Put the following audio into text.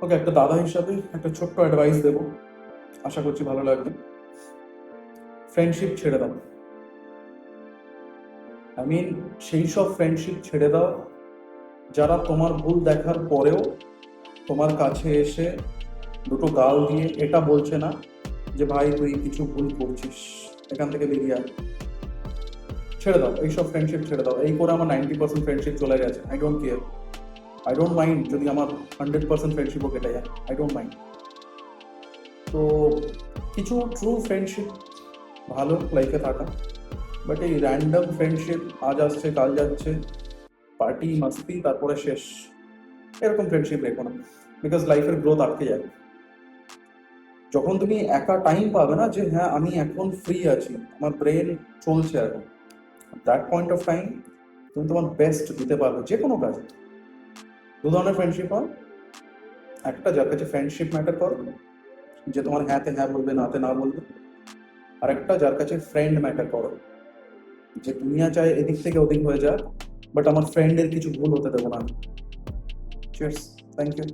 ওকে, একটা দাদা হিসাবে একটা ছোট্ট অ্যাডভাইস দেবো, আশা করছি ভালো লাগবে। ফ্রেন্ডশিপ ছেড়ে দাও। আই মিন, সেই সব ফ্রেন্ডশিপ ছেড়ে দাও যারা তোমার ভুল দেখার পরেও তোমার কাছে এসে দুটো গাল দিয়ে এটা বলছে না যে ভাই তুই কিছু ভুল করছিস, এখান থেকে বেরিয়ে আয়। ছেড়ে দাও, এইসব ফ্রেন্ডশিপ ছেড়ে দাও। এই করে আমার 90% ফ্রেন্ডশিপ চলে গেছে, I don't care. I don't mind যদি আমার 100% ফ্রেন্ডশিপও কেটে যায়, আই ডোন্ট মাইন্ড। তো কিছু ট্রু ফ্রেন্ডশিপ ভালো লাইফে থাকা, বাট এই র্যান্ডম ফ্রেন্ডশিপ আজ আসছে কাল যাচ্ছে, পার্টি মাস্তি তারপরে শেষ, এরকম ফ্রেন্ডশিপ রেখো না। বিকজ লাইফের গ্রোথ আটকে যাবে। যখন তুমি একা টাইম পাবে না যে হ্যাঁ আমি এখন ফ্রি আছি, আমার ব্রেন চলছে এখন, দ্যাট পয়েন্ট অফ টাইম তুমি তোমার বেস্ট দিতে পারবে যে কোনো কাজে। দু ধরনের ফ্রেন্ডশিপ হয়, একটা যার কাছে ফ্রেন্ডশিপ ম্যাটার করে, যে তোমার হ্যাঁতে হ্যাঁ বলবে নাতে না বলবে, আর একটা যার কাছে ফ্রেন্ড ম্যাটার করে, যে দুনিয়া চায় এদিক থেকে ওদিক হয়ে যায়, বাট আমার ফ্রেন্ডের কিছু ভুল হতে দেবো না। Cheers, thank you.